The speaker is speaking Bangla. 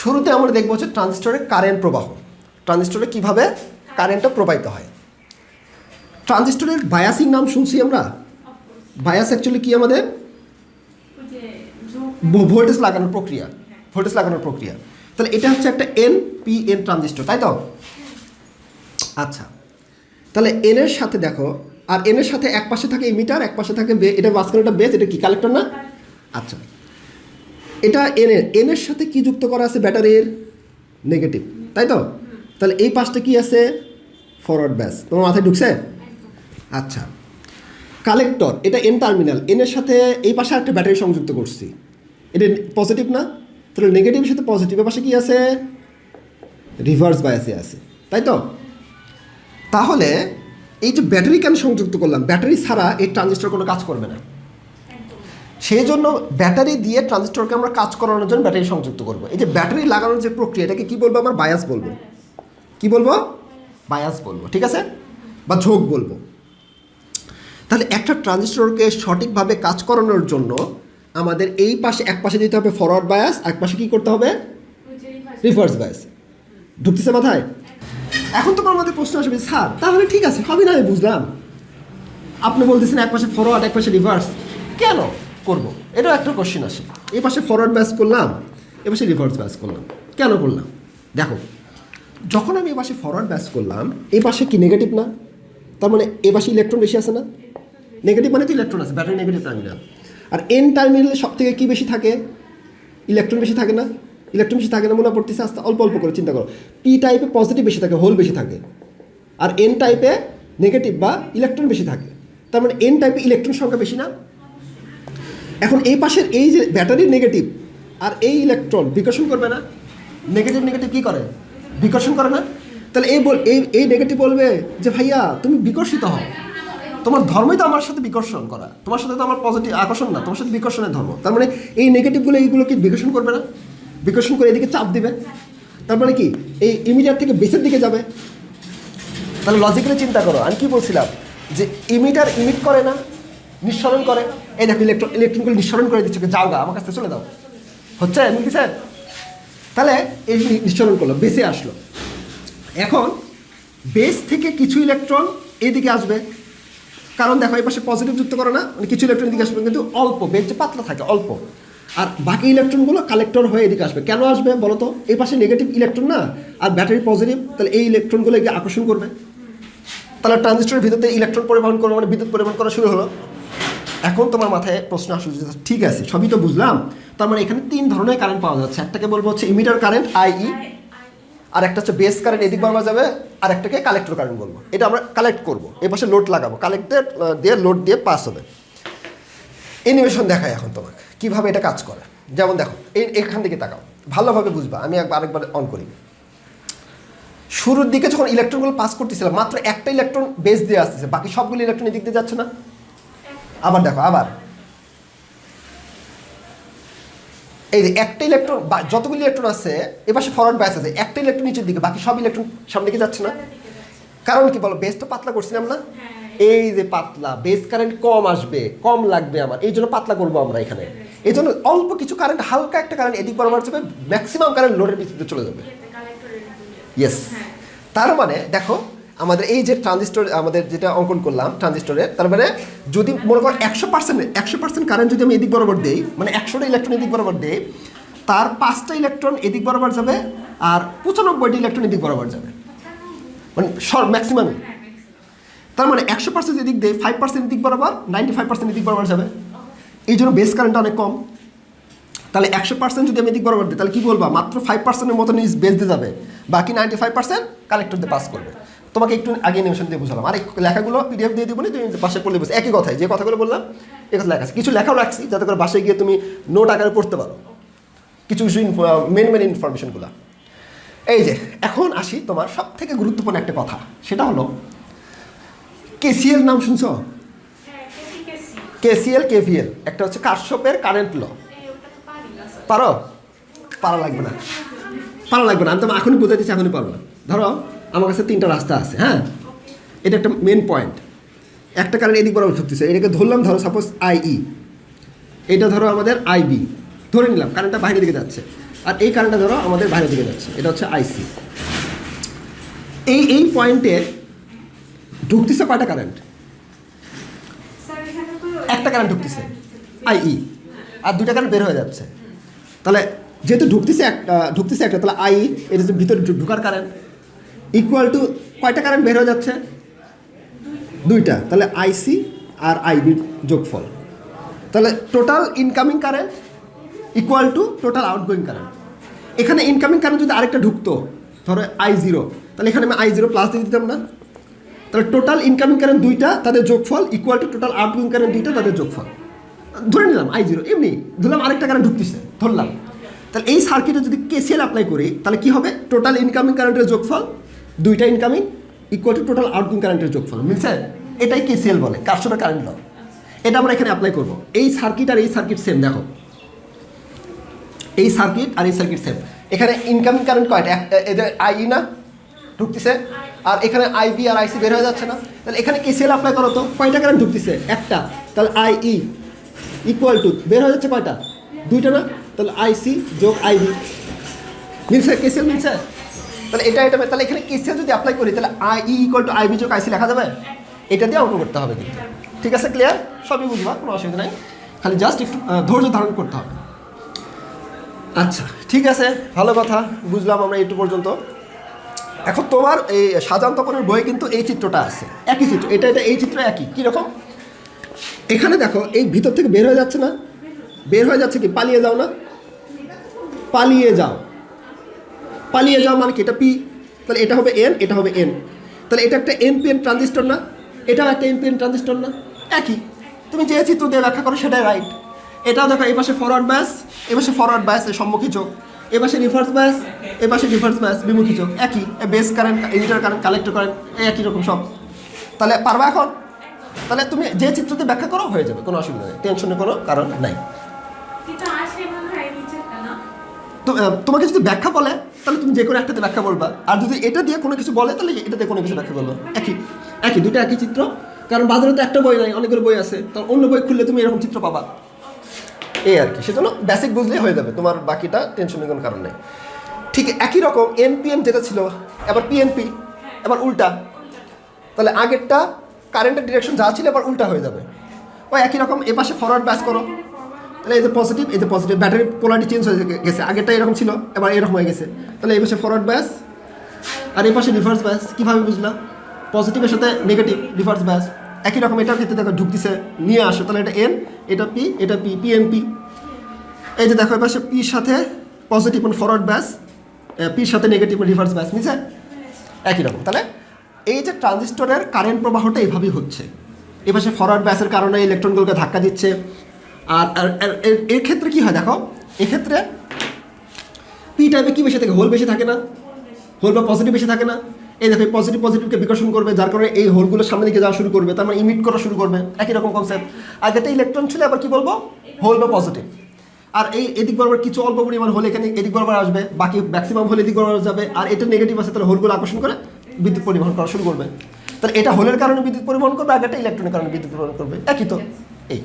শুরুতে আমরা দেখব হচ্ছে ট্রানজিস্টরের কারেন্ট প্রবাহ, ট্রানজিস্টরে কিভাবে কারেন্টটা প্রবাহিত হয়। ট্রানজিস্টরের বায়াসিং নাম শুনছি আমরা। বায়াস অ্যাকচুয়ালি কি আমাদের ভোল্টেজ লাগানোর প্রক্রিয়া, ভোল্টেজ লাগানোর প্রক্রিয়া। তাহলে এটা হচ্ছে একটা NPN ট্রানজিস্টর, তাই তো? আচ্ছা, তাহলে এন এর সাথে দেখো, আর এন এর সাথে এক পাশে থাকে ইমিটার, এক পাশে থাকে এটা মাঝখানেটা বেস, এটা কি কালেক্টর না? আচ্ছা, এটা এন এর সাথে কি যুক্ত করা আছে? ব্যাটারির নেগেটিভ, তাই তো? তাহলে এই পাশটা কি আছে? ফরওয়ার্ড ব্যাস। তোমার মাথায় ঢুকছে? আচ্ছা, কালেক্টর এটা এন টার্মিনাল, এন এর সাথে এই পাশে একটা ব্যাটারি সংযুক্ত করছি, এটা পজিটিভ না? তাহলে নেগেটিভের সাথে পজিটিভের পাশে কি আছে? রিভার্স বায়াসে আছে, তাই তো? তাহলে এই যে ব্যাটারি কেন সংযুক্ত করলাম? ব্যাটারি ছাড়া এই ট্রানজিস্টর কোনো কাজ করবে না। সেই জন্য ব্যাটারি দিয়ে ট্রানজিস্টরকে আমরা কাজ করানোর জন্য ব্যাটারি সংযুক্ত করব। এই যে ব্যাটারি লাগানোর যে প্রক্রিয়া, এটাকে কী বলবো? আমরা বায়াস বলবো। কি বলবো? বায়াস বলবো, ঠিক আছে? বা ঝোঁক বলবো। তাহলে একটা ট্রানজিস্টরকে সঠিকভাবে কাজ করানোর জন্য আমাদের এই পাশে এক পাশে দিতে হবে ফরওয়ার্ড বায়াস, এক পাশে কী করতে হবে? Reverse bias. ঢুকতেছে মাথায়? এখন তোমার মধ্যে প্রশ্ন আসবে, স্যার তাহলে ঠিক আছে, হবে না, আমি বুঝলাম, আপনি বলতেছেন এক পাশে ফরওয়ার্ড এক পাশে রিভার্স, কেন করবো? এটাও একটা কোশ্চেন আসে। এই পাশে ফরওয়ার্ড ব্যাস করলাম, এ পাশে রিভার্স ব্যাস করলাম, কেন করলাম? দেখো, যখন আমি এ পাশে ফরওয়ার্ড ব্যাস করলাম, এই পাশে কি নেগেটিভ না? তার মানে এ পাশে ইলেকট্রন বেশি আছে না? নেগেটিভ মানে তো ইলেকট্রন আছে, ব্যাটারি নেগেটিভ টার্মিনাল। আর এন টার্মিনালে সব থেকে কী বেশি থাকে? ইলেকট্রন বেশি থাকে না? ইলেকট্রন বেশি থাকে না, মনে পড়তেছে? আস্তে অল্প অল্প করে চিন্তা করো। পি টাইপে পজিটিভ বেশি থাকে, হোল বেশি থাকে, আর এন টাইপে নেগেটিভ বা ইলেকট্রন বেশি থাকে। তার মানে এন টাইপে ইলেকট্রন সংখ্যা বেশি না? এখন এই পাশের এই যে ব্যাটারির নেগেটিভ আর এই ইলেকট্রন বিকর্ষণ করবে না? নেগেটিভ নেগেটিভ কী করে? বিকর্ষণ করে না? তাহলে এই নেগেটিভ বলবে যে ভাইয়া তুমি বিকর্ষিত হও, তোমার ধর্মই তো আমার সাথে বিকর্ষণ করা, তোমার সাথে তো আমার পজিটিভ আকর্ষণ না, তোমার সাথে বিকর্ষণের ধর্ম। তার মানে এই নেগেটিভগুলো এইগুলো কি বিকর্ষণ করবে না? বিকর্ষণ করে এদিকে চাপ দিবে, তার মানে কি এই ইমিটার থেকে বেসের দিকে যাবে। তাহলে লজিক্যালি চিন্তা করো, আমি কি বলছিলাম যে ইমিটার ইমিট করে না, নিঃসরণ করে। এই দেখো ইলেকট্রনগুলো নিঃসরণ করে দিচ্ছে, যাও গা, আমার কাছে চলে দাও, হচ্ছে এমন কি স্যার? তাহলে এই নিঃসরণ করলো, বেসে আসলো। এখন বেস থেকে কিছু ইলেকট্রন এইদিকে আসবে, কারণ দেখো এই পাশে পজিটিভ যুক্ত করে না, মানে কিছু ইলেকট্রন এদিকে আসবে, কিন্তু অল্প, বেস যে পাতলা থাকে অল্প, আর বাকি ইলেকট্রনগুলো কালেক্টর হয়ে এদিকে আসবে। কেন আসবে বলো তো? এই পাশে নেগেটিভ ইলেকট্রন না, আর ব্যাটারি পজিটিভ, তাহলে এই ইলেকট্রনগুলো এদিকে আকর্ষণ করবে। তাহলে ট্রানজিস্টরের ভিতরে ইলেকট্রন পরিবহন করবে, মানে বিদ্যুৎ পরিবহন করা শুরু হলো। এখন তোমার মাথায় প্রশ্ন আসলে, ঠিক আছে সবই তো বুঝলাম, তার মানে এখানে তিন ধরনের কারেন্ট পাওয়া যাচ্ছে। একটাকে বলবো হচ্ছে ইমিটার কারেন্ট IE, আর একটা হচ্ছে বেস কারেন্ট এদিক বলা যাবে, আর একটাকে কালেক্টর কারেন্ট বলবো। এটা আমরা কালেক্ট করবো, এই পাশে লোড লাগাবো, কালেক্টর দিয়ে লোড দিয়ে পাস হবে। অ্যানিমেশন দেখায় এখন তোমাকে কীভাবে এটা কাজ করে। যেমন দেখো, এখান থেকে তাকাও, ভালোভাবে বুঝবা। আমি আরেকবার অন করি। শুরুর দিকে যখন ইলেকট্রনগুলো পাস করতেছিলাম, মাত্র একটা ইলেকট্রন বেস দিয়ে আসতেছে, বাকি সবগুলো ইলেকট্রন এদিক দিয়ে যাচ্ছে না? আবার দেখো, আবার এই যে একটা ইলেকট্রন, যতগুলো ইলেকট্রন আছে এপাশে ফরওয়ার্ড ব্যাস আছে, একটা ইলেকট্রন নিচের দিকে, বাকি সব ইলেকট্রন সামনে দিকে যাচ্ছে না? কারণ কি বলো? বেস তো পাতলা করছিলাম না? এই যে পাতলা, বেস কারেন্ট কম আসবে, কম লাগবে আমার, এই জন্য পাতলা করবো আমরা এখানে। এই জন্য অল্প কিছু কারেন্ট, হালকা একটা কারেন্ট এদিক বরাবর যাবে, ম্যাক্সিমাম কারেন্ট লোডের ভিতরে চলে যাবে। ইয়েস। তার মানে দেখো, আমাদের এই যে ট্রানজিস্টর আমাদের যেটা অঙ্কন করলাম ট্রানজিস্টরের, তার মানে যদি মনে করো 100% কারেন্ট যদি আমি এদিক বরাবর দিই, মানে 100টা ইলেকট্রন এদিক বরাবর দিই, তার 5টা ইলেকট্রন এদিক বরাবর যাবে, আর 95টা ইলেকট্রন এদিক বরাবর যাবে, মানে ম্যাক্সিমামই। তার মানে 100% এদিক দিয়ে 5% এদিক বরাবর, 95% এদিক বরাবর যাবে। এই জন্য বেস কারেন্ট অনেক কম। তাহলে 100% যদি আমি এদিক বরাবর দিই, তাহলে কী বলবা? মাত্র 5%-এর মতো নিজ বেস দিয়ে যাবে, বাকি 95% কালেক্টর দিয়ে পাস করবে। তোমাকে একটু আগে নিমেশন দিয়ে বুঝলাম। আর এই লেখাগুলো PDF দিয়ে দিব না, তুমি বাসায় পড়লে বুঝে একই কথাই, যে কথাগুলো বললাম এই কথা লেখা আছে। কিছু লেখাও রাখছি যাতে করে বাসায় গিয়ে তুমি নোট আকারে পড়তে পারো কিছু কিছু মেন ইনফরমেশনগুলো। এই যে এখন আসি তোমার সব থেকে গুরুত্বপূর্ণ একটা কথা, সেটা হলো KCL নাম শুনছো? KCL KVL, একটা হচ্ছে কারশফের কারেন্ট ল। পারো? পারা লাগবে না, পারা লাগবে না, আমি তোমার এখনই বোঝাতে চাই, এখনই পারবো না। ধরো আমার কাছে 3টা রাস্তা আছে, হ্যাঁ, এটা একটা মেন পয়েন্ট, একটা কারেন্ট এদিক বরাবর ঢুকতেছে, এটাকে ধরলাম, ধরো সাপোজ IE, এটা ধরো আমাদের IB, ধরে নিলাম কারেন্টটা বাইরের দিকে যাচ্ছে। আর এই কারেন্টটা ধরো আমাদের বাইরের দিকে যাচ্ছে, এটা হচ্ছে আইসি। এই পয়েন্টে ঢুকতেছে কয়টা কারেন্ট? একটা কারেন্ট ঢুকতেছে আইই, আর দুইটা কারেন্ট বের হয়ে যাচ্ছে। তাহলে যেহেতু ঢুকতেছে একটা, তাহলে আই এর যে ভিতরে ঢুকার কারেন্ট ইকুয়াল টু কয়টা কারেন্ট বের হয়ে যাচ্ছে? দুইটা। তাহলে আইসি আর আইবির যোগফল। তাহলে total incoming current equal to total outgoing current. এখানে ইনকামিং কারেন্ট যদি আরেকটা ঢুকতো, ধরো I0, তাহলে এখানে আমি I0 প্লাস দিয়ে দিতাম না? তাহলে টোটাল ইনকামিং কারেন্ট দুইটা, তাদের যোগফল equal to total outgoing current দুইটা, তাদের যোগফল। ধরে নিলাম I0, এমনি ধরলাম আরেকটা কারেন্ট ঢুকতেছে, ধরলাম। তাহলে এই সার্কিটে যদি KCL অ্যাপ্লাই করি, তাহলে কি হবে? টোটাল ইনকামিং কারেন্টের যোগফল, দুইটা incoming equal to total outgoing কারেন্টের যোগফল। মিলছে? এটাই KCL বলে, কার্শফের কারেন্ট ল। এটা আমরা এখানে অ্যাপ্লাই করব। এই সার্কিট আর এই সার্কিট সেম, দেখো এই সার্কিট আর এই সার্কিট সেম। এখানে ইনকামিং কারেন্ট কয়টা? এদের আই না ঢুকতেছে, আর এখানে আইবি আর আইসি বের হয়ে যাচ্ছে না? তাহলে এখানে KCL অ্যাপ্লাই করো তো, কয়টা কারেন্ট ঢুকতেছে? একটা। তাহলে আইই ইকুয়াল টু বের হয়ে যাচ্ছে কয়টা? দুইটা না? তাহলে আইসি যোগ আইবি। মিলছে? KCL মিলছে? তাহলে এটা তাহলে এখানে KCL যদি অ্যাপ্লাই করি, তাহলে আইই ইকুয়াল টু আইবি যোগ আইসি লেখা যাবে? এটা দিয়ে অঙ্ক করতে হবে কিন্তু। ঠিক আছে, ক্লিয়ার? সবই বুঝবা, কোনো অসুবিধা নেই, খালি জাস্ট একটু ধৈর্য ধারণ করতে হবে। আচ্ছা ঠিক আছে, ভালো কথা, বুঝলাম আমরা একটু পর্যন্ত। এখন তোমার এই সাজান তপনের বইয়ে কিন্তু এই চিত্রটা আছে, একই চিত্র, এটা এই চিত্র একই। কীরকম? এখানে দেখো এই ভিতর থেকে বের হয়ে যাচ্ছে না? বের হয়ে যাচ্ছে কি? পালিয়ে যাও না? পালিয়ে যাও, পালিয়ে যাও মানে কি? এটা পি, তাহলে এটা হবে এন, এটা হবে এন। তাহলে এটা একটা NPN ট্রানজিস্টর না? এটাও একটা NPN ট্রানজিস্টর না? একই। তুমি যে চিত্র দিয়ে ব্যাখ্যা করো সেটাই রাইট। এটাও দেখো, এই পাশে ফরওয়ার্ড ব্যাস, এ পাশে ফরওয়ার্ড ব্যাস সম্মুখী চোখ, এ পাশে রিভার্স ব্যাস, এ পাশে রিভার্স ব্যাস বিমুখী চোখ, একই। Base current, editor current, collector current একই রকম সব। তাহলে পারবা এখন? তাহলে তুমি যে চিত্রতে ব্যাখ্যা করো হয়ে যাবে, কোনো অসুবিধা নেই, টেনশনের কোনো কারণ নাই। তো তোমাকে যদি ব্যাখ্যা বলে, তাহলে তুমি যে কোনো একটাতে ব্যাখ্যা বলবা, আর যদি এটা দিয়ে কোনো কিছু বলে, তাহলে এটাতে কোনো কিছু ব্যাখ্যা বলবা। একই, দুটো একই চিত্র। কারণ বাজারে তো একটা বই নাই, অনেকগুলো বই আছে, তো অন্য বই খুললে তুমি এরকম চিত্র পাবা, এই আর কি। সেজন্য বেসিক বুঝলেই হয়ে যাবে, তোমার বাকিটা টেনশনের কোনো কারণ নেই। ঠিক একই রকম NPN যেটা ছিল, এবার PNP, এবার উল্টা। তাহলে আগেরটা কারেন্টের ডিরেকশন যা ছিল এবার উল্টা হয়ে যাবে। ওই একই রকম এ পাশে ফরওয়ার্ড ব্যাস করো, তাহলে এই যে পজিটিভ, এই যে পজিটিভ, ব্যাটারি পোলারিটি চেঞ্জ হয়ে গেছে, আগেরটা এরকম ছিল এবার এরকম হয়ে গেছে। তাহলে এই পাশে ফরওয়ার্ড ব্যাস আর এই পাশে রিভার্স ব্যাস। কীভাবে বুঝলাম? পজিটিভের সাথে নেগেটিভ রিভার্স ব্যাস। একই রকম এটার ক্ষেত্রে দেখো ঢুকতেছে, নিয়ে আসো, তাহলে এটা এন, এটা পি, এটা পি, PNP। এই যে দেখো এই পাশে পির সাথে পজিটিভ মানে ফরওয়ার্ড ব্যাস, পির সাথে নেগেটিভ রিভার্স ব্যাস, নিচে একই রকম। তাহলে এই যে ট্রানজিস্টরের কারেন্ট প্রবাহটা এইভাবেই হচ্ছে। এই পাশে ফরওয়ার্ড ব্যাসের কারণে ইলেকট্রনগুলোকে ধাক্কা দিচ্ছে। আর এর ক্ষেত্রে কী হয় দেখো, এক্ষেত্রে পি টাইপে কী বেশি থাকে? হোল বেশি থাকে না? হোল বা পজিটিভ বেশি থাকে না? এই দেখো পজিটিভকে বিকর্ষণ করবে, যার কারণে এই হোলগুলো সামনের দিকে যাওয়া শুরু করবে, তার মানে ইমিট করা শুরু করবে। একই রকম কনসেপ্ট। আগেতে ইলেকট্রন ছিল, আবার কি বলবো? হোল বা পজিটিভ। আর এই এদিক বরাবর কিছু অল্প পরিমাণ হলে এখানে এদিক বরাবর আসবে, বাকি ম্যাক্সিমাম হলে এদিক বরাবর যাবে। আর এটা নেগেটিভ আছে, তাহলে হোলগুলো আকর্ষণ করে বিদ্যুৎ পরিবহন করা শুরু করবে। তাহলে এটা হোলের কারণে বিদ্যুৎ পরিবহন করবে, আগেটা ইলেকট্রনের কারণে বিদ্যুৎ পরিবহন করবে, একই তো। এই